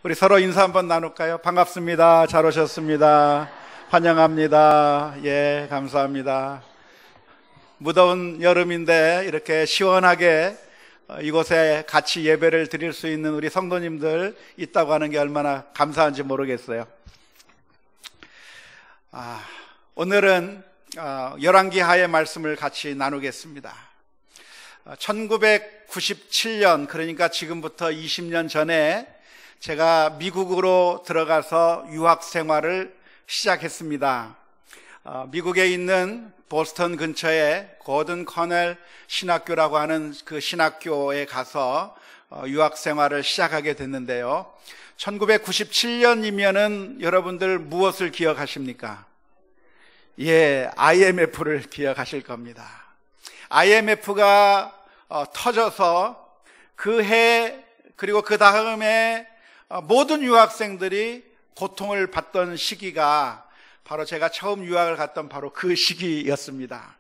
우리 서로 인사 한번 나눌까요? 반갑습니다. 잘 오셨습니다. 환영합니다. 예, 감사합니다. 무더운 여름인데 이렇게 시원하게 이곳에 같이 예배를 드릴 수 있는 우리 성도님들 있다고 하는 게 얼마나 감사한지 모르겠어요. 오늘은 열왕기하의 말씀을 같이 나누겠습니다. 1997년, 그러니까 지금부터 20년 전에 제가 미국으로 들어가서 유학 생활을 시작했습니다. 미국에 있는 보스턴 근처에 고든 커넬 신학교라고 하는 그 신학교에 가서 유학 생활을 시작하게 됐는데요. 1997년이면은 여러분들 무엇을 기억하십니까? 예, IMF를 기억하실 겁니다. IMF가 터져서 그 해 그리고 그 다음에 모든 유학생들이 고통을 받던 시기가 바로 제가 처음 유학을 갔던 바로 그 시기였습니다.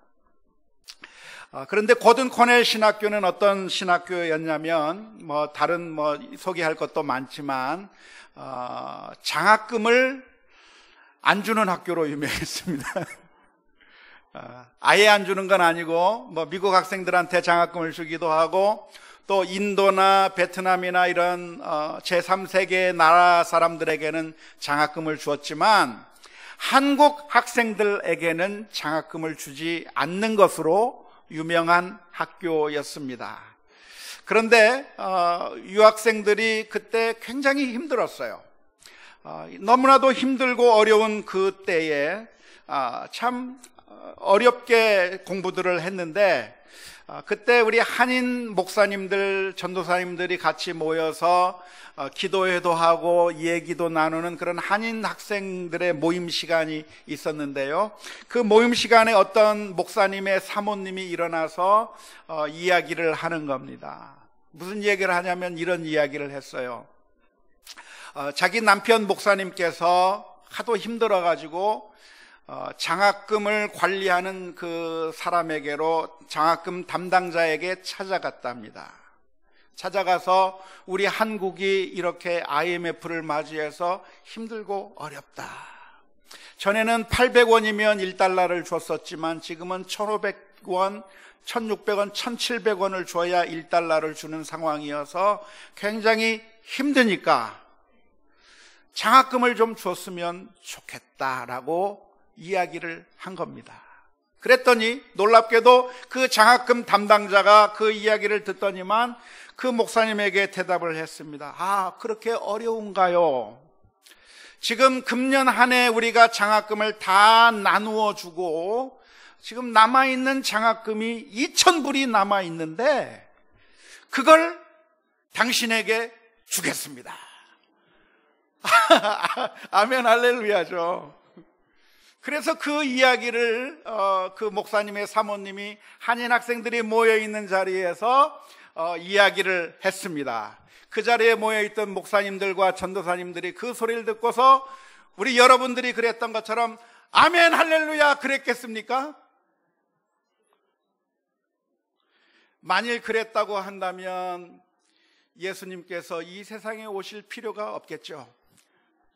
그런데 고든 코넬 신학교는 어떤 신학교였냐면 다른 소개할 것도 많지만 장학금을 안 주는 학교로 유명했습니다. 아예 안 주는 건 아니고 미국 학생들한테 장학금을 주기도 하고 또 인도나 베트남이나 이런 제3세계 나라 사람들에게는 장학금을 주었지만 한국 학생들에게는 장학금을 주지 않는 것으로 유명한 학교였습니다. 그런데 유학생들이 그때 굉장히 힘들었어요. 너무나도 힘들고 어려운 그 때에 참 어렵게 공부들을 했는데 그때 우리 한인 목사님들, 전도사님들이 같이 모여서 기도회도 하고 얘기도 나누는 그런 한인 학생들의 모임 시간이 있었는데요. 그 모임 시간에 어떤 목사님의 사모님이 일어나서 이야기를 하는 겁니다. 무슨 얘기를 하냐면 이런 이야기를 했어요. 자기 남편 목사님께서 하도 힘들어가지고 장학금을 관리하는 그 사람에게로 장학금 담당자에게 찾아갔답니다. 찾아가서 우리 한국이 이렇게 IMF를 맞이해서 힘들고 어렵다. 전에는 800원이면 1달러를 줬었지만 지금은 1,500원, 1,600원, 1,700원을 줘야 1달러를 주는 상황이어서 굉장히 힘드니까 장학금을 좀 줬으면 좋겠다라고 이야기를 한 겁니다. 그랬더니 놀랍게도 그 장학금 담당자가 그 이야기를 듣더니만 그 목사님에게 대답을 했습니다. 그렇게 어려운가요? 지금 금년 한 해 우리가 장학금을 다 나누어 주고 지금 남아있는 장학금이 2,000불이 남아있는데 그걸 당신에게 주겠습니다. 아멘 할렐루야죠. 그래서 그 이야기를 그 목사님의 사모님이 한인 학생들이 모여있는 자리에서 이야기를 했습니다. 그 자리에 모여있던 목사님들과 전도사님들이 그 소리를 듣고서 우리 여러분들이 그랬던 것처럼 아멘 할렐루야 그랬겠습니까? 만일 그랬다고 한다면 예수님께서 이 세상에 오실 필요가 없겠죠.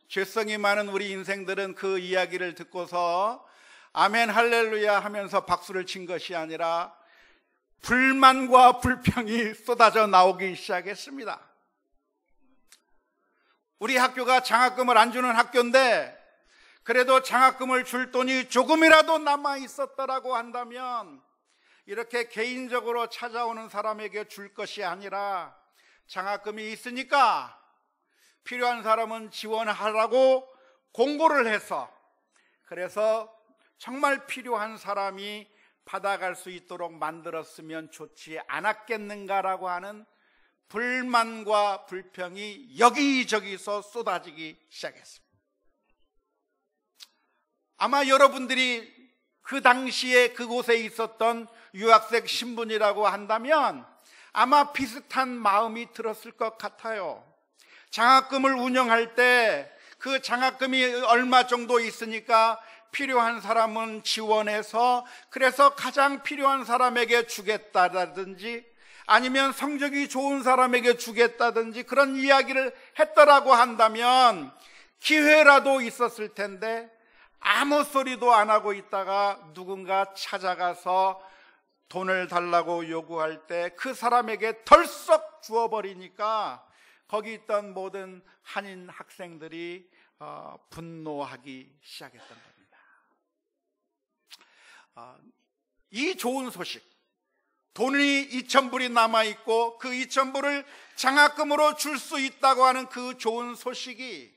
죄성이 많은 우리 인생들은 그 이야기를 듣고서 아멘 할렐루야 하면서 박수를 친 것이 아니라 불만과 불평이 쏟아져 나오기 시작했습니다. 우리 학교가 장학금을 안 주는 학교인데 그래도 장학금을 줄 돈이 조금이라도 남아 있었더라고 한다면 이렇게 개인적으로 찾아오는 사람에게 줄 것이 아니라 장학금이 있으니까 필요한 사람은 지원하라고 공고를 해서 그래서 정말 필요한 사람이 받아갈 수 있도록 만들었으면 좋지 않았겠는가라고 하는 불만과 불평이 여기저기서 쏟아지기 시작했습니다. 아마 여러분들이 그 당시에 그곳에 있었던 유학생 신분이라고 한다면 아마 비슷한 마음이 들었을 것 같아요. 장학금을 운영할 때 그 장학금이 얼마 정도 있으니까 필요한 사람은 지원해서 그래서 가장 필요한 사람에게 주겠다라든지 아니면 성적이 좋은 사람에게 주겠다든지 그런 이야기를 했더라고 한다면 기회라도 있었을 텐데 아무 소리도 안 하고 있다가 누군가 찾아가서 돈을 달라고 요구할 때 그 사람에게 덜썩 주어버리니까 거기 있던 모든 한인 학생들이 분노하기 시작했던 겁니다. 이 좋은 소식, 돈이 2,000불이 남아있고 그 2,000불을 장학금으로 줄 수 있다고 하는 그 좋은 소식이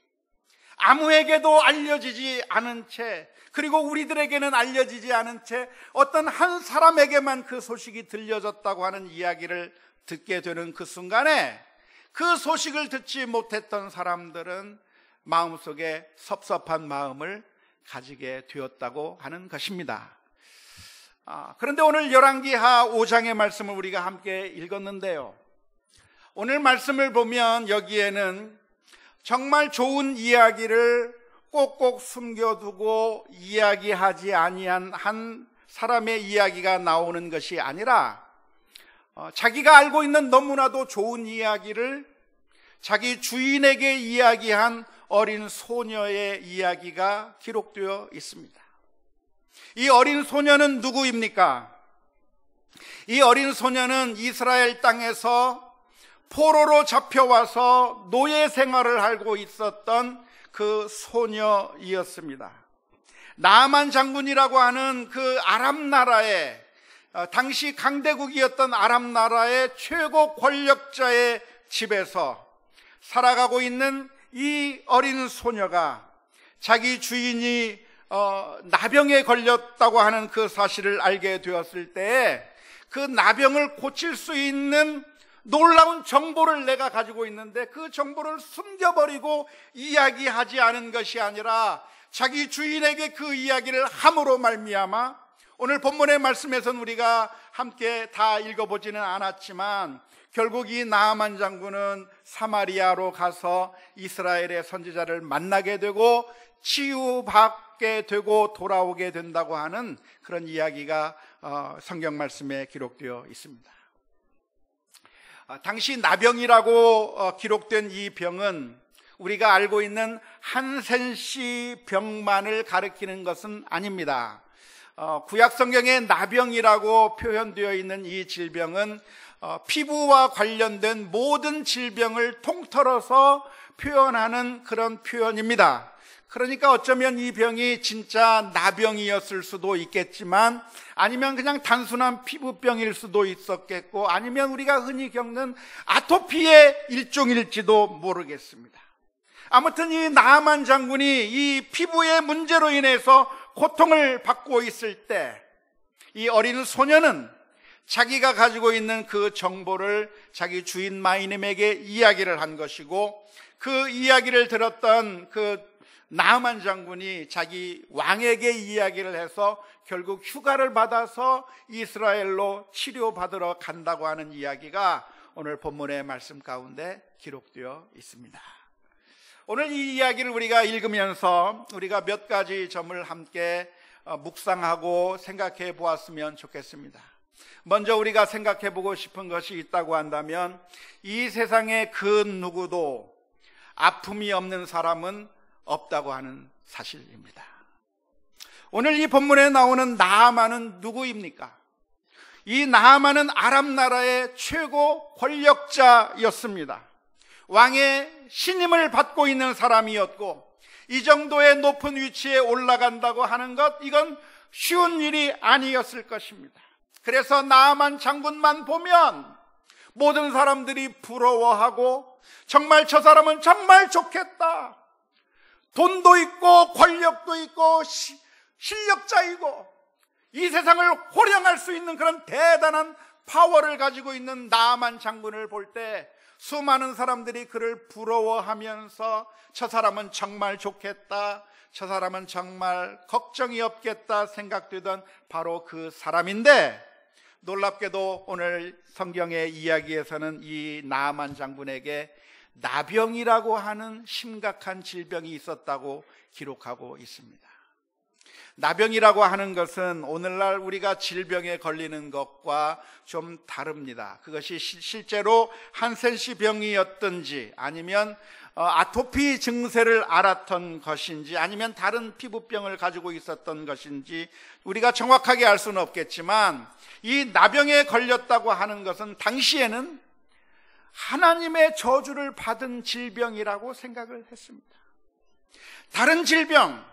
아무에게도 알려지지 않은 채, 그리고 우리들에게는 알려지지 않은 채 어떤 한 사람에게만 그 소식이 들려졌다고 하는 이야기를 듣게 되는 그 순간에 그 소식을 듣지 못했던 사람들은 마음속에 섭섭한 마음을 가지게 되었다고 하는 것입니다. 그런데 오늘 열왕기하 5장의 말씀을 우리가 함께 읽었는데요, 오늘 말씀을 보면 여기에는 정말 좋은 이야기를 꼭꼭 숨겨두고 이야기하지 아니한 한 사람의 이야기가 나오는 것이 아니라 자기가 알고 있는 너무나도 좋은 이야기를 자기 주인에게 이야기한 어린 소녀의 이야기가 기록되어 있습니다. 이 어린 소녀는 누구입니까? 이 어린 소녀는 이스라엘 땅에서 포로로 잡혀와서 노예 생활을 하고 있었던 그 소녀이었습니다. 나아만 장군이라고 하는 그 아람 나라의, 당시 강대국이었던 아람 나라의 최고 권력자의 집에서 살아가고 있는 이 어린 소녀가 자기 주인이 나병에 걸렸다고 하는 그 사실을 알게 되었을 때에 그 나병을 고칠 수 있는 놀라운 정보를 내가 가지고 있는데 그 정보를 숨겨버리고 이야기하지 않은 것이 아니라 자기 주인에게 그 이야기를 함으로 말미암아, 오늘 본문의 말씀에서는 우리가 함께 다 읽어보지는 않았지만 결국 이 나아만 장군은 사마리아로 가서 이스라엘의 선지자를 만나게 되고 치유받게 되고 돌아오게 된다고 하는 그런 이야기가 성경 말씀에 기록되어 있습니다. 당시 나병이라고 기록된 이 병은 우리가 알고 있는 한센시 병만을 가리키는 것은 아닙니다. 구약 성경에 나병이라고 표현되어 있는 이 질병은 피부와 관련된 모든 질병을 통틀어서 표현하는 그런 표현입니다. 그러니까 어쩌면 이 병이 진짜 나병이었을 수도 있겠지만, 아니면 그냥 단순한 피부병일 수도 있었겠고, 아니면 우리가 흔히 겪는 아토피의 일종일지도 모르겠습니다. 아무튼 이 나아만 장군이 이 피부의 문제로 인해서 고통을 받고 있을 때 이 어린 소녀는 자기가 가지고 있는 그 정보를 자기 주인 마이님에게 이야기를 한 것이고, 그 이야기를 들었던 그 나아만 장군이 자기 왕에게 이야기를 해서 결국 휴가를 받아서 이스라엘로 치료받으러 간다고 하는 이야기가 오늘 본문의 말씀 가운데 기록되어 있습니다. 오늘 이 이야기를 우리가 읽으면서 우리가 몇 가지 점을 함께 묵상하고 생각해 보았으면 좋겠습니다. 먼저 우리가 생각해 보고 싶은 것이 있다고 한다면, 이 세상에 그 누구도 아픔이 없는 사람은 없다고 하는 사실입니다. 오늘 이 본문에 나오는 나아만은 누구입니까? 이 나아만은 아람 나라의 최고 권력자였습니다. 왕의 신임을 받고 있는 사람이었고, 이 정도의 높은 위치에 올라간다고 하는 것, 이건 쉬운 일이 아니었을 것입니다. 그래서 나아만 장군만 보면 모든 사람들이 부러워하고, 정말 저 사람은 정말 좋겠다, 돈도 있고 권력도 있고 실력자이고 이 세상을 호령할 수 있는 그런 대단한 파워를 가지고 있는 나아만 장군을 볼 때 수많은 사람들이 그를 부러워하면서 저 사람은 정말 좋겠다, 저 사람은 정말 걱정이 없겠다 생각되던 바로 그 사람인데, 놀랍게도 오늘 성경의 이야기에서는 이 나아만 장군에게 나병이라고 하는 심각한 질병이 있었다고 기록하고 있습니다. 나병이라고 하는 것은 오늘날 우리가 질병에 걸리는 것과 좀 다릅니다. 그것이 실제로 한센시 병이었든지 아니면 아토피 증세를 앓았던 것인지 아니면 다른 피부병을 가지고 있었던 것인지 우리가 정확하게 알 수는 없겠지만, 이 나병에 걸렸다고 하는 것은 당시에는 하나님의 저주를 받은 질병이라고 생각을 했습니다. 다른 질병,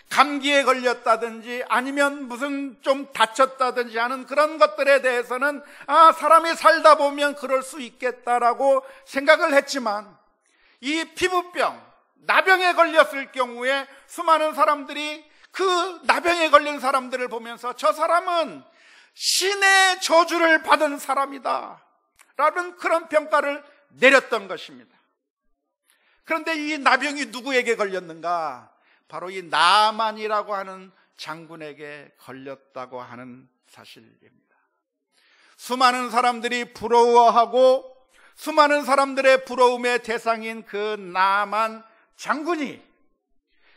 감기에 걸렸다든지 아니면 무슨 좀 다쳤다든지 하는 그런 것들에 대해서는 사람이 살다 보면 그럴 수 있겠다라고 생각을 했지만, 이 피부병, 나병에 걸렸을 경우에 수많은 사람들이 그 나병에 걸린 사람들을 보면서 저 사람은 신의 저주를 받은 사람이다 라는 그런 평가를 내렸던 것입니다. 그런데 이 나병이 누구에게 걸렸는가? 바로 이 나만이라고 하는 장군에게 걸렸다고 하는 사실입니다. 수많은 사람들이 부러워하고 수많은 사람들의 부러움의 대상인 그 나만 장군이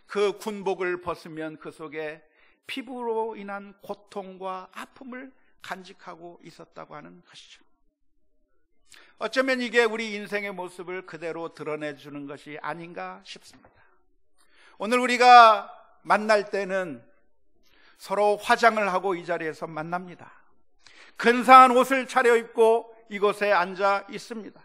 그 군복을 벗으면 그 속에 피부로 인한 고통과 아픔을 간직하고 있었다고 하는 것이죠. 어쩌면 이게 우리 인생의 모습을 그대로 드러내주는 것이 아닌가 싶습니다. 오늘 우리가 만날 때는 서로 화장을 하고 이 자리에서 만납니다. 근사한 옷을 차려입고 이곳에 앉아 있습니다.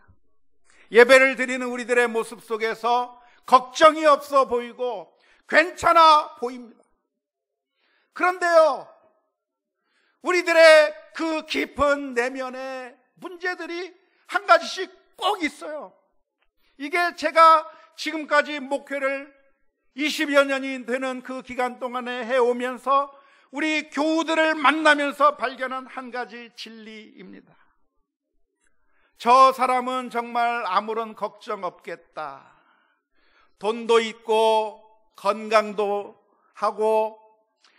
예배를 드리는 우리들의 모습 속에서 걱정이 없어 보이고 괜찮아 보입니다. 그런데요, 우리들의 그 깊은 내면의 문제들이 한 가지씩 꼭 있어요. 이게 제가 지금까지 목회를 20여 년이 되는 그 기간 동안에 해오면서 우리 교우들을 만나면서 발견한 한 가지 진리입니다. 저 사람은 정말 아무런 걱정 없겠다. 돈도 있고 건강도 하고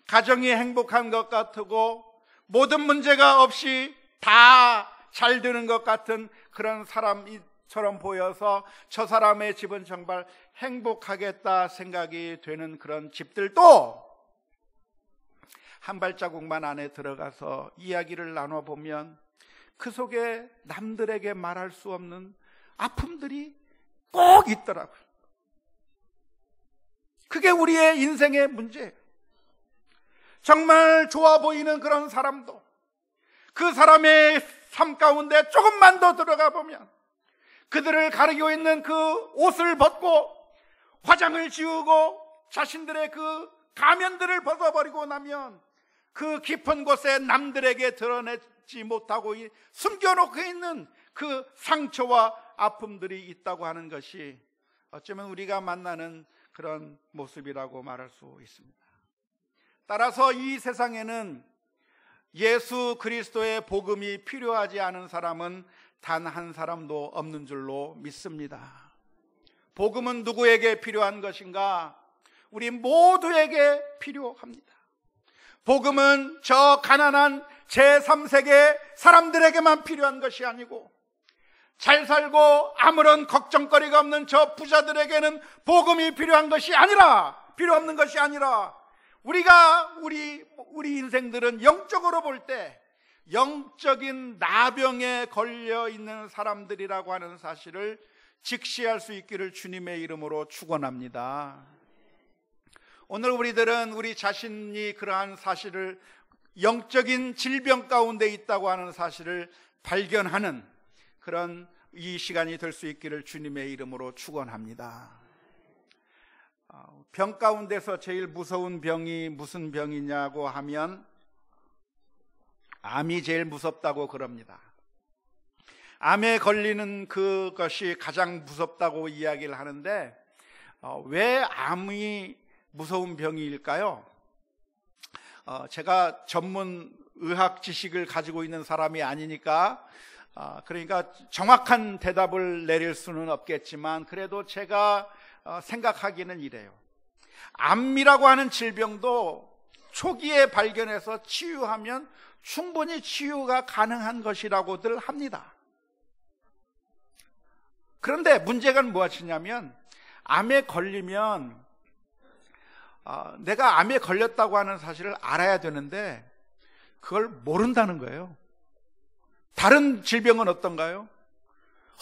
가정이 행복한 것 같고 모든 문제가 없이 다 잘 되는 것 같은 그런 사람처럼 보여서 저 사람의 집은 정말 행복하겠다 생각이 되는 그런 집들도 한 발자국만 안에 들어가서 이야기를 나눠보면 그 속에 남들에게 말할 수 없는 아픔들이 꼭 있더라고요. 그게 우리의 인생의 문제예요. 정말 좋아 보이는 그런 사람도 그 사람의 삶 가운데 조금만 더 들어가 보면 그들을 가리고 있는 그 옷을 벗고 화장을 지우고 자신들의 그 가면들을 벗어버리고 나면 그 깊은 곳에 남들에게 드러내지 못하고 숨겨놓고 있는 그 상처와 아픔들이 있다고 하는 것이 어쩌면 우리가 만나는 그런 모습이라고 말할 수 있습니다. 따라서 이 세상에는 예수 그리스도의 복음이 필요하지 않은 사람은 단 한 사람도 없는 줄로 믿습니다. 복음은 누구에게 필요한 것인가? 우리 모두에게 필요합니다. 복음은 저 가난한 제3세계 사람들에게만 필요한 것이 아니고 잘 살고 아무런 걱정거리가 없는 저 부자들에게는 복음이 필요한 것이 아니라, 필요 없는 것이 아니라 우리 인생들은 영적으로 볼 때 영적인 나병에 걸려 있는 사람들이라고 하는 사실을 직시할 수 있기를 주님의 이름으로 축원합니다. 오늘 우리들은 우리 자신이 그러한 사실을, 영적인 질병 가운데 있다고 하는 사실을 발견하는 그런 이 시간이 될 수 있기를 주님의 이름으로 축원합니다. 병 가운데서 제일 무서운 병이 무슨 병이냐고 하면 암이 제일 무섭다고 그럽니다. 암에 걸리는 그것이 가장 무섭다고 이야기를 하는데 왜 암이 무서운 병일까요? 제가 전문 의학 지식을 가지고 있는 사람이 아니니까 그러니까 정확한 대답을 내릴 수는 없겠지만 그래도 제가 생각하기는 이래요. 암이라고 하는 질병도 초기에 발견해서 치유하면 충분히 치유가 가능한 것이라고들 합니다. 그런데 문제가 무엇이냐면 암에 걸리면 내가 암에 걸렸다고 하는 사실을 알아야 되는데 그걸 모른다는 거예요. 다른 질병은 어떤가요?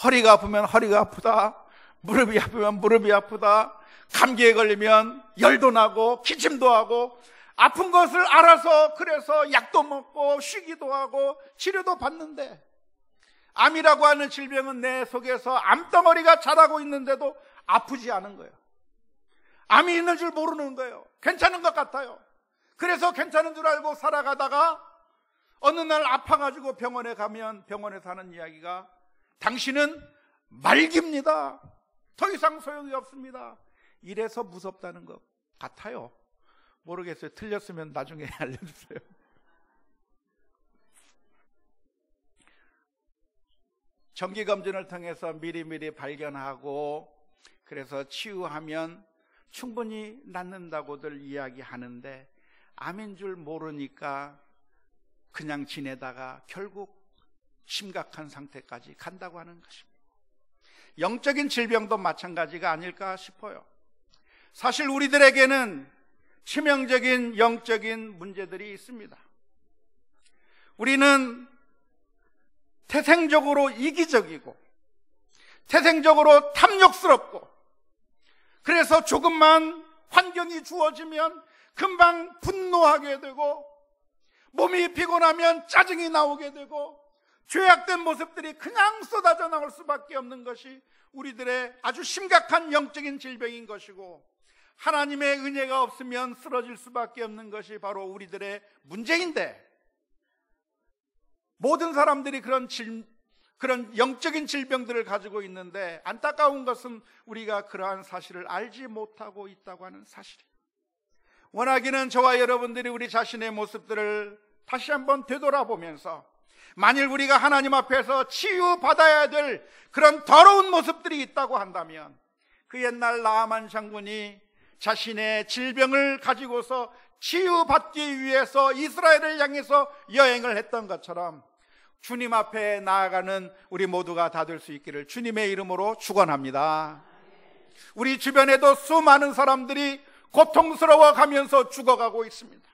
허리가 아프면 허리가 아프다, 무릎이 아프면 무릎이 아프다, 감기에 걸리면 열도 나고 기침도 하고, 아픈 것을 알아서 그래서 약도 먹고 쉬기도 하고 치료도 받는데, 암이라고 하는 질병은 내 속에서 암덩어리가 자라고 있는데도 아프지 않은 거예요. 암이 있는 줄 모르는 거예요. 괜찮은 것 같아요. 그래서 괜찮은 줄 알고 살아가다가 어느 날 아파가지고 병원에 가면 병원에서 하는 이야기가 당신은 말기입니다. 더 이상 소용이 없습니다. 이래서 무섭다는 것 같아요. 모르겠어요. 틀렸으면 나중에 알려주세요. 정기검진을 통해서 미리미리 발견하고 그래서 치유하면 충분히 낫는다고들 이야기하는데, 암인 줄 모르니까 그냥 지내다가 결국 심각한 상태까지 간다고 하는 것입니다. 영적인 질병도 마찬가지가 아닐까 싶어요. 사실 우리들에게는 치명적인 영적인 문제들이 있습니다. 우리는 태생적으로 이기적이고 태생적으로 탐욕스럽고, 그래서 조금만 환경이 주어지면 금방 분노하게 되고, 몸이 피곤하면 짜증이 나오게 되고, 죄악된 모습들이 그냥 쏟아져 나올 수밖에 없는 것이 우리들의 아주 심각한 영적인 질병인 것이고, 하나님의 은혜가 없으면 쓰러질 수밖에 없는 것이 바로 우리들의 문제인데, 모든 사람들이 그런 영적인 질병들을 가지고 있는데, 안타까운 것은 우리가 그러한 사실을 알지 못하고 있다고 하는 사실입니다. 원하기는 저와 여러분들이 우리 자신의 모습들을 다시 한번 되돌아보면서, 만일 우리가 하나님 앞에서 치유받아야 될 그런 더러운 모습들이 있다고 한다면, 그 옛날 나아만 장군이 자신의 질병을 가지고서 치유받기 위해서 이스라엘을 향해서 여행을 했던 것처럼 주님 앞에 나아가는 우리 모두가 다 될 수 있기를 주님의 이름으로 축원합니다. 우리 주변에도 수많은 사람들이 고통스러워 가면서 죽어가고 있습니다.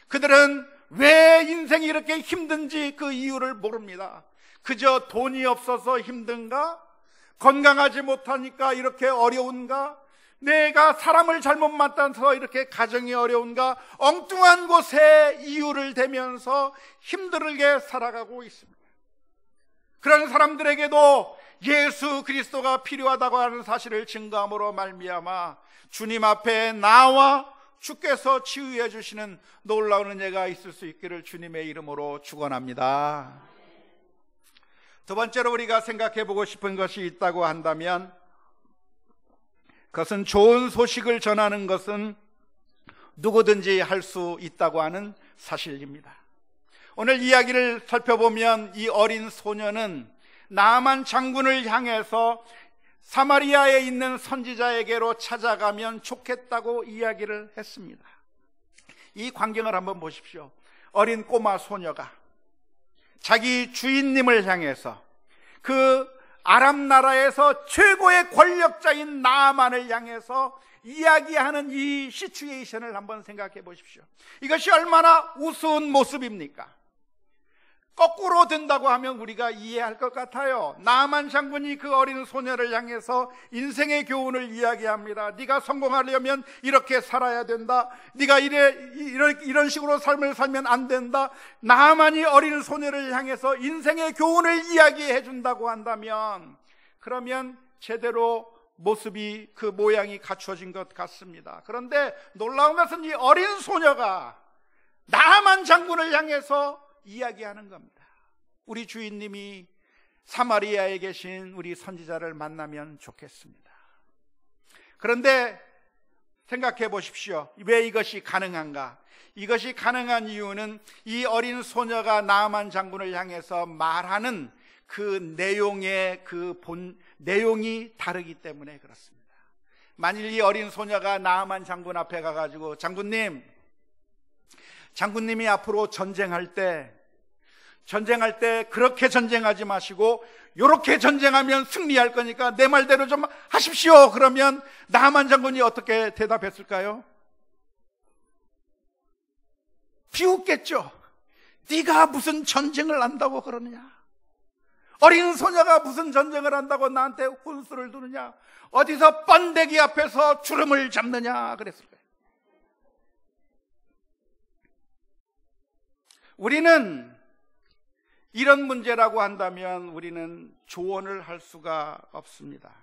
그들은 왜 인생이 이렇게 힘든지 그 이유를 모릅니다. 그저 돈이 없어서 힘든가? 건강하지 못하니까 이렇게 어려운가? 내가 사람을 잘못 만나서 이렇게 가정이 어려운가? 엉뚱한 곳에 이유를 대면서 힘들게 살아가고 있습니다. 그런 사람들에게도 예수 그리스도가 필요하다고 하는 사실을 증거함으로 말미암아 주님 앞에 나와 주께서 치유해 주시는 놀라운 은혜가 있을 수 있기를 주님의 이름으로 축원합니다. 두 번째로 우리가 생각해 보고 싶은 것이 있다고 한다면, 그것은 좋은 소식을 전하는 것은 누구든지 할 수 있다고 하는 사실입니다. 오늘 이야기를 살펴보면 이 어린 소녀는 나아만 장군을 향해서 사마리아에 있는 선지자에게로 찾아가면 좋겠다고 이야기를 했습니다. 이 광경을 한번 보십시오. 어린 꼬마 소녀가 자기 주인님을 향해서, 그 아람 나라에서 최고의 권력자인 나아만을 향해서 이야기하는 이 시츄에이션을 한번 생각해 보십시오. 이것이 얼마나 우스운 모습입니까? 거꾸로 된다고 하면 우리가 이해할 것 같아요. 나아만 장군이 그 어린 소녀를 향해서 인생의 교훈을 이야기합니다. 네가 성공하려면 이렇게 살아야 된다. 네가 이런 식으로 삶을 살면 안 된다. 나아만이 어린 소녀를 향해서 인생의 교훈을 이야기해 준다고 한다면, 그러면 제대로 모습이, 그 모양이 갖춰진 것 같습니다. 그런데 놀라운 것은 이 어린 소녀가 나아만 장군을 향해서 이야기하는 겁니다. 우리 주인님이 사마리아에 계신 우리 선지자를 만나면 좋겠습니다. 그런데 생각해 보십시오. 왜 이것이 가능한가? 이것이 가능한 이유는 이 어린 소녀가 나아만 장군을 향해서 말하는 그 내용의 내용이 다르기 때문에 그렇습니다. 만일 이 어린 소녀가 나아만 장군 앞에 가가지고, 장군님이 앞으로 전쟁할 때 그렇게 전쟁하지 마시고 이렇게 전쟁하면 승리할 거니까 내 말대로 좀 하십시오. 그러면 나아만 장군이 어떻게 대답했을까요? 비웃겠죠. 네가 무슨 전쟁을 한다고 그러느냐? 어린 소녀가 무슨 전쟁을 한다고 나한테 혼수를 두느냐? 어디서 번데기 앞에서 주름을 잡느냐? 그랬을 거예요. 우리는 이런 문제라고 한다면 우리는 조언을 할 수가 없습니다.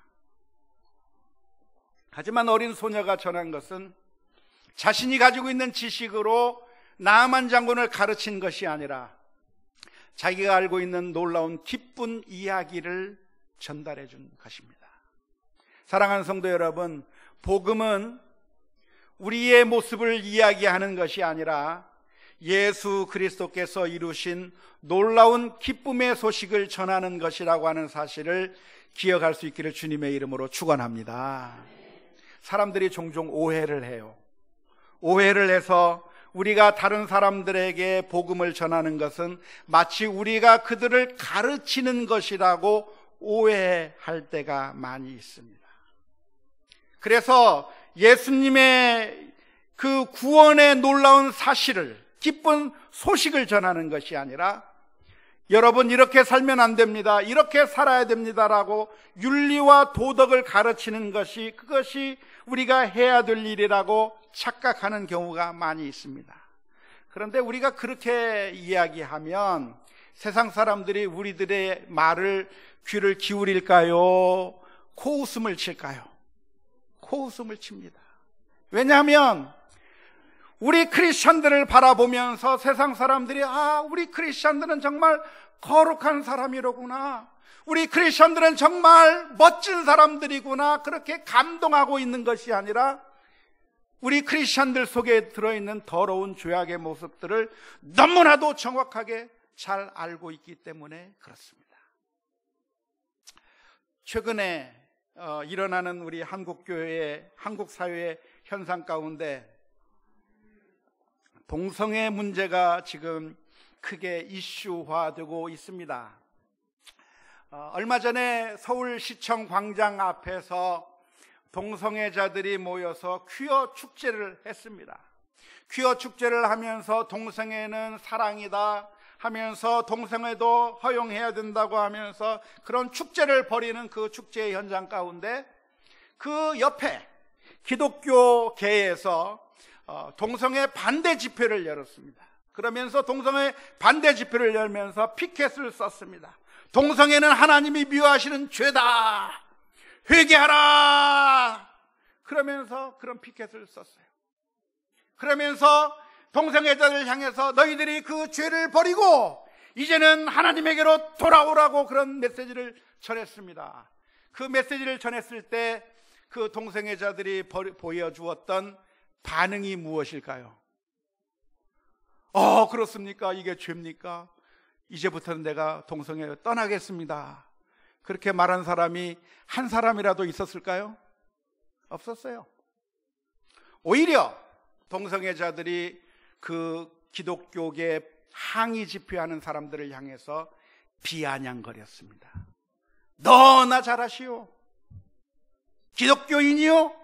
하지만 어린 소녀가 전한 것은 자신이 가지고 있는 지식으로 나아만 장군을 가르친 것이 아니라 자기가 알고 있는 놀라운 기쁜 이야기를 전달해 준 것입니다. 사랑하는 성도 여러분, 복음은 우리의 모습을 이야기하는 것이 아니라 예수 그리스도께서 이루신 놀라운 기쁨의 소식을 전하는 것이라고 하는 사실을 기억할 수 있기를 주님의 이름으로 축원합니다. 사람들이 종종 오해를 해요. 오해를 해서 우리가 다른 사람들에게 복음을 전하는 것은 마치 우리가 그들을 가르치는 것이라고 오해할 때가 많이 있습니다. 그래서 예수님의 그 구원의 놀라운 사실을, 기쁜 소식을 전하는 것이 아니라 여러분 이렇게 살면 안 됩니다, 이렇게 살아야 됩니다라고 윤리와 도덕을 가르치는 것이, 그것이 우리가 해야 될 일이라고 착각하는 경우가 많이 있습니다. 그런데 우리가 그렇게 이야기하면 세상 사람들이 우리들의 말을 귀를 기울일까요? 코웃음을 칠까요? 코웃음을 칩니다. 왜냐하면 우리 크리스천들을 바라보면서 세상 사람들이 우리 크리스천들은 정말 거룩한 사람이로구나, 우리 크리스천들은 정말 멋진 사람들이구나, 그렇게 감동하고 있는 것이 아니라 우리 크리스천들 속에 들어있는 더러운 죄악의 모습들을 너무나도 정확하게 잘 알고 있기 때문에 그렇습니다. 최근에 일어나는 우리 한국교회의, 한국 사회의 현상 가운데 동성애 문제가 지금 크게 이슈화되고 있습니다. 얼마 전에 서울시청 광장 앞에서 동성애자들이 모여서 퀴어 축제를 했습니다. 퀴어 축제를 하면서 동성애는 사랑이다 하면서 동성애도 허용해야 된다고 하면서 그런 축제를 벌이는 그 축제의 현장 가운데 그 옆에 기독교계에서 동성애 반대 집회를 열었습니다. 그러면서 동성애 반대 집회를 열면서 피켓을 썼습니다. 동성애는 하나님이 미워하시는 죄다, 회개하라, 그러면서 그런 피켓을 썼어요. 그러면서 동성애자들을 향해서 너희들이 그 죄를 버리고 이제는 하나님에게로 돌아오라고 그런 메시지를 전했습니다. 그 메시지를 전했을 때 그 동성애자들이 보여주었던 반응이 무엇일까요? 그렇습니까? 이게 죄입니까? 이제부터는 내가 동성애 떠나겠습니다, 그렇게 말한 사람이 한 사람이라도 있었을까요? 없었어요. 오히려 동성애자들이 그 기독교계 항의 집회하는 사람들을 향해서 비아냥거렸습니다. 너나 잘하시오, 기독교인이요?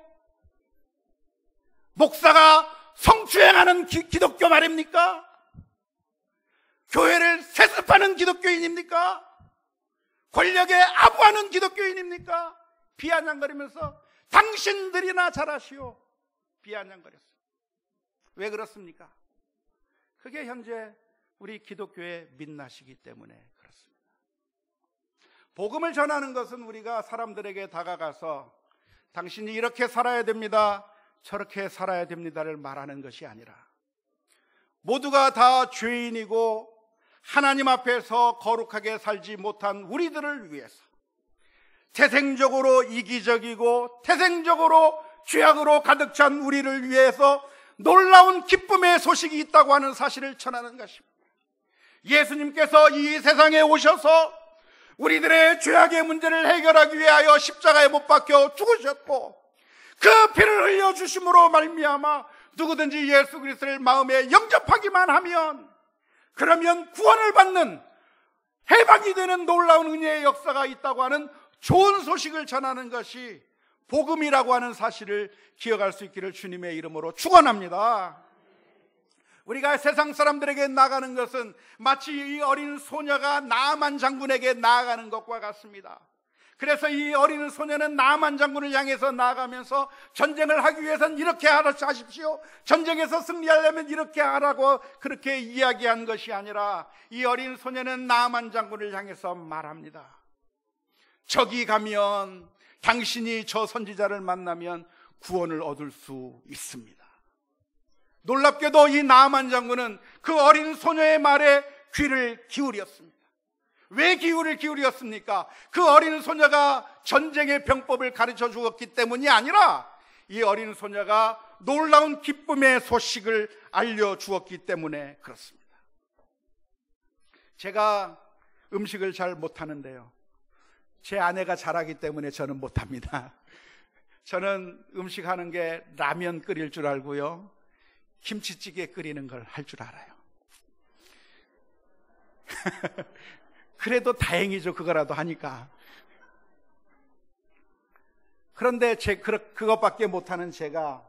목사가 성추행하는 기독교 말입니까? 교회를 세습하는 기독교인입니까? 권력에 아부하는 기독교인입니까? 비아냥거리면서 당신들이나 잘하시오, 비아냥거렸어요. 왜 그렇습니까? 그게 현재 우리 기독교의 민낯이기 때문에 그렇습니다. 복음을 전하는 것은 우리가 사람들에게 다가가서 당신이 이렇게 살아야 됩니다, 저렇게 살아야 됩니다를 말하는 것이 아니라 모두가 다 죄인이고 하나님 앞에서 거룩하게 살지 못한 우리들을 위해서 태생적으로 이기적이고 태생적으로 죄악으로 가득 찬 우리를 위해서 놀라운 기쁨의 소식이 있다고 하는 사실을 전하는 것입니다. 예수님께서 이 세상에 오셔서 우리들의 죄악의 문제를 해결하기 위하여 십자가에 못 박혀 죽으셨고 그 피를 흘려주심으로 말미암아 누구든지 예수 그리스도를 마음에 영접하기만 하면 그러면 구원을 받는, 해방이 되는 놀라운 은혜의 역사가 있다고 하는 좋은 소식을 전하는 것이 복음이라고 하는 사실을 기억할 수 있기를 주님의 이름으로 축원합니다. 우리가 세상 사람들에게 나아가는 것은 마치 이 어린 소녀가 나아만 장군에게 나아가는 것과 같습니다. 그래서 이 어린 소녀는 나아만 장군을 향해서 나아가면서 전쟁을 하기 위해서는 이렇게 하십시오, 전쟁에서 승리하려면 이렇게 하라고 그렇게 이야기한 것이 아니라, 이 어린 소녀는 나아만 장군을 향해서 말합니다. 저기 가면 당신이 저 선지자를 만나면 구원을 얻을 수 있습니다. 놀랍게도 이 나아만 장군은 그 어린 소녀의 말에 귀를 기울였습니다. 왜 귀를 기울였습니까? 그 어린 소녀가 전쟁의 병법을 가르쳐 주었기 때문이 아니라, 이 어린 소녀가 놀라운 기쁨의 소식을 알려주었기 때문에 그렇습니다. 제가 음식을 잘 못하는데요, 제 아내가 잘하기 때문에 저는 못합니다. 저는 음식하는 게 라면 끓일 줄 알고요, 김치찌개 끓이는 걸 할 줄 알아요. 그래도 다행이죠, 그거라도 하니까. 그런데 그것밖에 못하는 제가,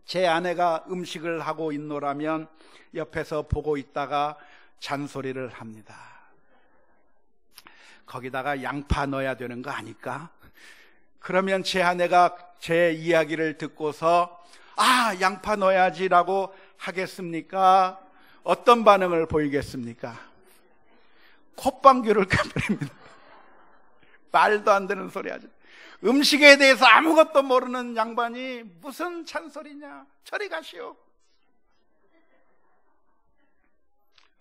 제 아내가 음식을 하고 있노라면 옆에서 보고 있다가 잔소리를 합니다. 거기다가 양파 넣어야 되는 거 아닐까? 그러면 제 아내가 제 이야기를 듣고서 양파 넣어야지라고 하겠습니까? 어떤 반응을 보이겠습니까? 콧방귀를 껴버립니다. 말도 안 되는 소리 하죠. 음식에 대해서 아무것도 모르는 양반이 무슨 잔소리냐, 저리 가시오.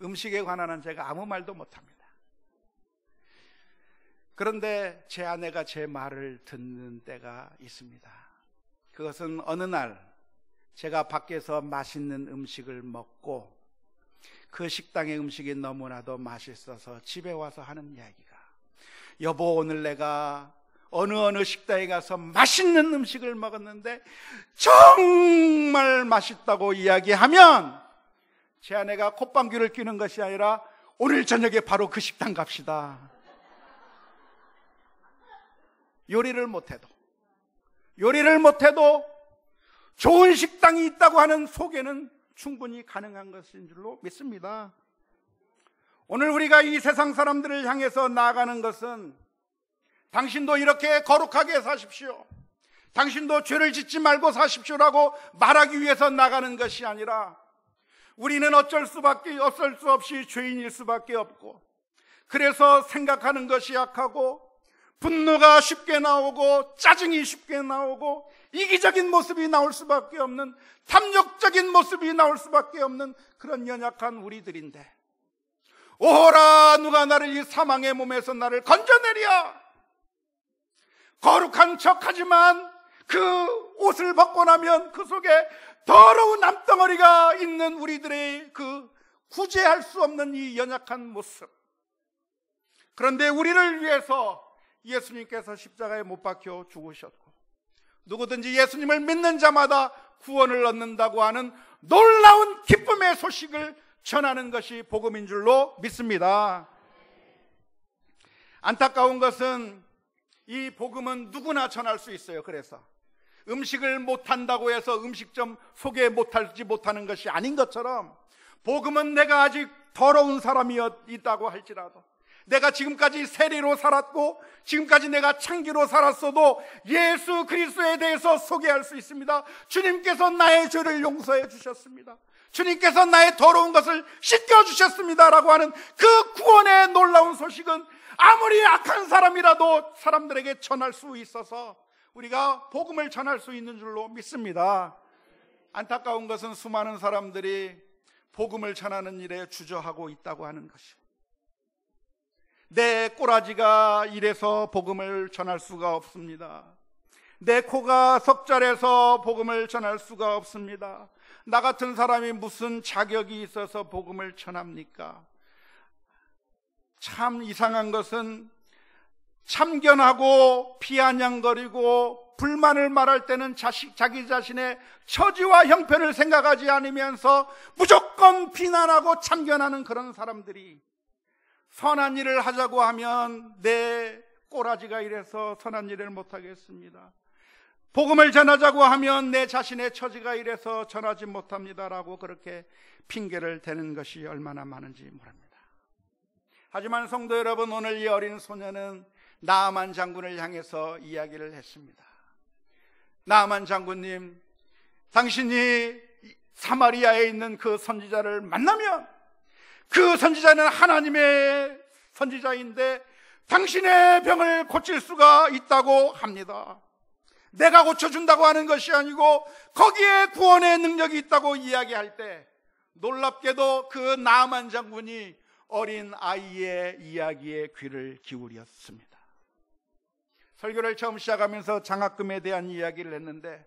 음식에 관한 제가 아무 말도 못합니다. 그런데 제 아내가 제 말을 듣는 때가 있습니다. 그것은 어느 날 제가 밖에서 맛있는 음식을 먹고 그 식당의 음식이 너무나도 맛있어서 집에 와서 하는 이야기가, 여보, 오늘 내가 어느 식당에 가서 맛있는 음식을 먹었는데 정말 맛있다고 이야기하면, 제 아내가 콧방귀를 뀌는 것이 아니라 오늘 저녁에 바로 그 식당 갑시다. 요리를 못해도 좋은 식당이 있다고 하는 소개는 충분히 가능한 것인 줄로 믿습니다. 오늘 우리가 이 세상 사람들을 향해서 나아가는 것은, 당신도 이렇게 거룩하게 사십시오, 당신도 죄를 짓지 말고 사십시오라고 말하기 위해서 나가는 것이 아니라, 우리는 어쩔 수 없이 죄인일 수밖에 없고, 그래서 생각하는 것이 약하고, 분노가 쉽게 나오고, 짜증이 쉽게 나오고, 이기적인 모습이 나올 수밖에 없는, 탐욕적인 모습이 나올 수밖에 없는 그런 연약한 우리들인데, 오호라, 누가 나를 이 사망의 몸에서 나를 건져내랴. 거룩한 척하지만 그 옷을 벗고 나면 그 속에 더러운 암덩어리가 있는 우리들의 그 구제할 수 없는 이 연약한 모습. 그런데 우리를 위해서 예수님께서 십자가에 못 박혀 죽으셨고, 누구든지 예수님을 믿는 자마다 구원을 얻는다고 하는 놀라운 기쁨의 소식을 전하는 것이 복음인 줄로 믿습니다. 안타까운 것은 이 복음은 누구나 전할 수 있어요. 그래서 음식을 못한다고 해서 음식점 소개 못하는 것이 아닌 것처럼, 복음은 내가 아직 더러운 사람이 있다고 할지라도, 내가 지금까지 세리로 살았고 지금까지 내가 창기로 살았어도 예수 그리스도에 대해서 소개할 수 있습니다. 주님께서 나의 죄를 용서해 주셨습니다. 주님께서 나의 더러운 것을 씻겨주셨습니다 라고 하는 그 구원의 놀라운 소식은 아무리 악한 사람이라도 사람들에게 전할 수 있어서 우리가 복음을 전할 수 있는 줄로 믿습니다. 안타까운 것은 수많은 사람들이 복음을 전하는 일에 주저하고 있다고 하는 것입니다. 내 꼬라지가 이래서 복음을 전할 수가 없습니다. 내 코가 석잘해서 복음을 전할 수가 없습니다. 나 같은 사람이 무슨 자격이 있어서 복음을 전합니까? 참 이상한 것은 참견하고 비아냥거리고 불만을 말할 때는 자기 자신의 처지와 형편을 생각하지 않으면서 무조건 비난하고 참견하는 그런 사람들이, 선한 일을 하자고 하면 내 꼬라지가 이래서 선한 일을 못하겠습니다. 복음을 전하자고 하면 내 자신의 처지가 이래서 전하지 못합니다라고 그렇게 핑계를 대는 것이 얼마나 많은지 모릅니다. 하지만 성도 여러분, 오늘 이 어린 소녀는 나아만 장군을 향해서 이야기를 했습니다. 나아만 장군님, 당신이 사마리아에 있는 그 선지자를 만나면 그 선지자는 하나님의 선지자인데 당신의 병을 고칠 수가 있다고 합니다. 내가 고쳐준다고 하는 것이 아니고 거기에 구원의 능력이 있다고 이야기할 때 놀랍게도 그 나아만 장군이 어린 아이의 이야기에 귀를 기울였습니다. 설교를 처음 시작하면서 장학금에 대한 이야기를 했는데,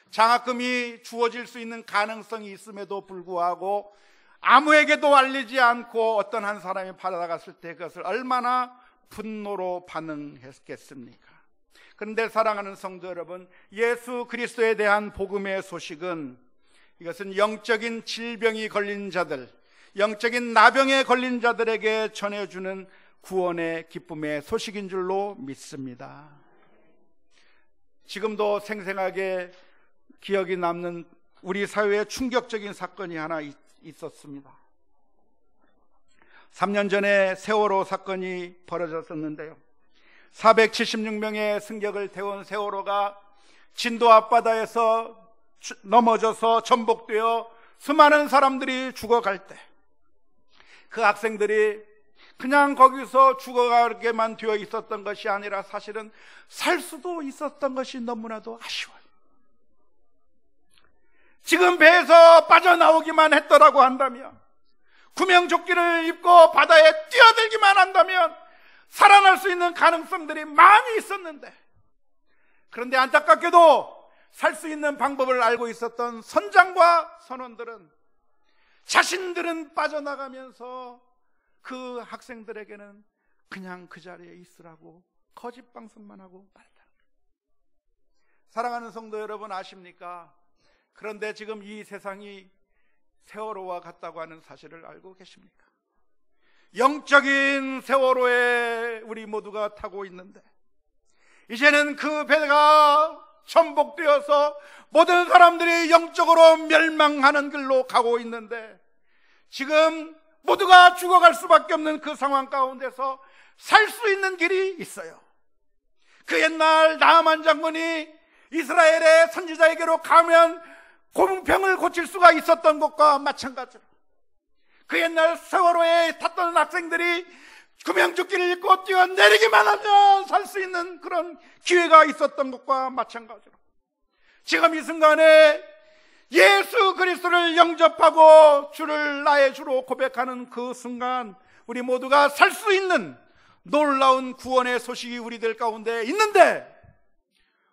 장학금이 주어질 수 있는 가능성이 있음에도 불구하고 아무에게도 알리지 않고 어떤 한 사람이 받아갔을 때 그것을 얼마나 분노로 반응했겠습니까? 그런데 사랑하는 성도 여러분, 예수 그리스도에 대한 복음의 소식은, 이것은 영적인 질병이 걸린 자들, 영적인 나병에 걸린 자들에게 전해주는 구원의 기쁨의 소식인 줄로 믿습니다. 지금도 생생하게 기억이 남는 우리 사회에 충격적인 사건이 하나 있었습니다. 3년 전에 세월호 사건이 벌어졌었는데요, 476명의 승객을 태운 세월호가 진도 앞바다에서 넘어져서 전복되어 수많은 사람들이 죽어갈 때, 그 학생들이 그냥 거기서 죽어가게만 되어 있었던 것이 아니라 사실은 살 수도 있었던 것이 너무나도 아쉬워요. 지금 배에서 빠져나오기만 했더라고 한다면, 구명조끼를 입고 바다에 뛰어들기만 한다면 살아날 수 있는 가능성들이 많이 있었는데, 그런데 안타깝게도 살 수 있는 방법을 알고 있었던 선장과 선원들은 자신들은 빠져나가면서 그 학생들에게는 그냥 그 자리에 있으라고 거짓 방송만 하고 말다. 사랑하는 성도 여러분, 아십니까? 그런데 지금 이 세상이 세월호와 같다고 하는 사실을 알고 계십니까? 영적인 세월호에 우리 모두가 타고 있는데, 이제는 그 배가 전복되어서 모든 사람들이 영적으로 멸망하는 길로 가고 있는데, 지금 모두가 죽어갈 수밖에 없는 그 상황 가운데서 살 수 있는 길이 있어요. 그 옛날 나아만 장군이 이스라엘의 선지자에게로 가면 공병을 고칠 수가 있었던 것과 마찬가지로, 그 옛날 세월호에 탔던 학생들이 구명조끼를 입고 뛰어내리기만 하면 살 수 있는 그런 기회가 있었던 것과 마찬가지로, 지금 이 순간에 예수 그리스도를 영접하고 주를 나의 주로 고백하는 그 순간 우리 모두가 살 수 있는 놀라운 구원의 소식이 우리들 가운데 있는데,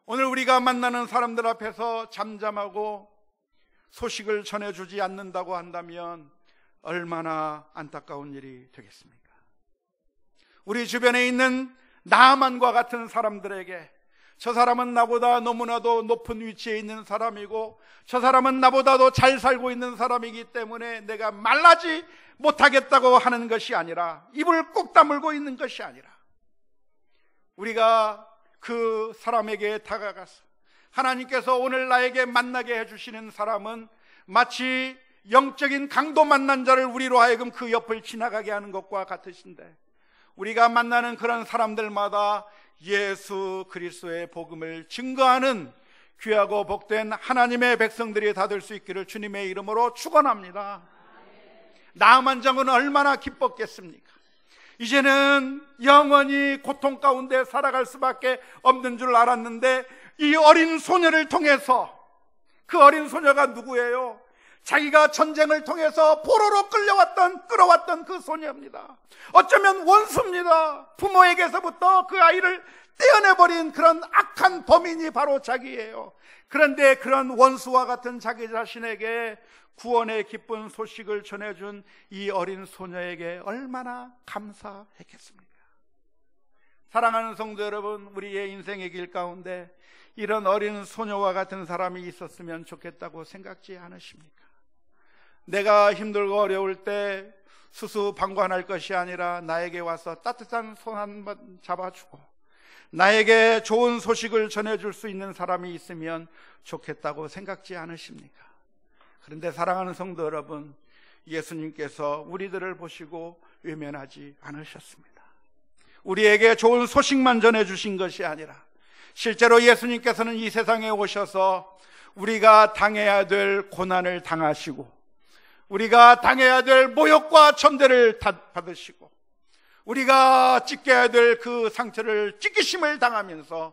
오늘 우리가 만나는 사람들 앞에서 잠잠하고 소식을 전해주지 않는다고 한다면 얼마나 안타까운 일이 되겠습니까? 우리 주변에 있는 나아만과 같은 사람들에게, 저 사람은 나보다 너무나도 높은 위치에 있는 사람이고 저 사람은 나보다도 잘 살고 있는 사람이기 때문에 내가 말하지 못하겠다고 하는 것이 아니라, 입을 꼭 다물고 있는 것이 아니라, 우리가 그 사람에게 다가가서 하나님께서 오늘 나에게 만나게 해주시는 사람은 마치 영적인 강도 만난 자를 우리로 하여금 그 옆을 지나가게 하는 것과 같으신데, 우리가 만나는 그런 사람들마다 예수 그리스도의 복음을 증거하는 귀하고 복된 하나님의 백성들이 다 될 수 있기를 주님의 이름으로 축원합니다. 나아만 장군은 얼마나 기뻤겠습니까? 이제는 영원히 고통 가운데 살아갈 수밖에 없는 줄 알았는데, 이 어린 소녀를 통해서, 그 어린 소녀가 누구예요? 자기가 전쟁을 통해서 포로로 끌어왔던 그 소녀입니다. 어쩌면 원수입니다. 부모에게서부터 그 아이를 떼어내버린 그런 악한 범인이 바로 자기예요. 그런데 그런 원수와 같은 자기 자신에게 구원의 기쁜 소식을 전해준 이 어린 소녀에게 얼마나 감사했겠습니까? 사랑하는 성도 여러분, 우리의 인생의 길 가운데 이런 어린 소녀와 같은 사람이 있었으면 좋겠다고 생각지 않으십니까? 내가 힘들고 어려울 때 수수방관할 것이 아니라 나에게 와서 따뜻한 손 한 번 잡아주고, 나에게 좋은 소식을 전해줄 수 있는 사람이 있으면 좋겠다고 생각지 않으십니까? 그런데 사랑하는 성도 여러분, 예수님께서 우리들을 보시고 외면하지 않으셨습니다. 우리에게 좋은 소식만 전해주신 것이 아니라 실제로 예수님께서는 이 세상에 오셔서 우리가 당해야 될 고난을 당하시고, 우리가 당해야 될 모욕과 천대를 받으시고, 우리가 찢겨야 될 그 상처를 찢기심을 당하면서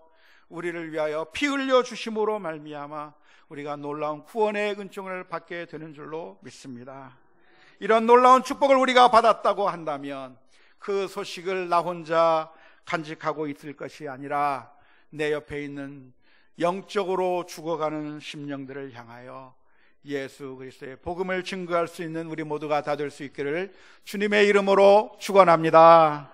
우리를 위하여 피 흘려 주심으로 말미암아 우리가 놀라운 구원의 은총을 받게 되는 줄로 믿습니다. 이런 놀라운 축복을 우리가 받았다고 한다면 그 소식을 나 혼자 간직하고 있을 것이 아니라 내 옆에 있는 영적으로 죽어가는 심령들을 향하여 예수 그리스도의 복음을 증거할 수 있는 우리 모두가 다 될 수 있기를 주님의 이름으로 축원합니다.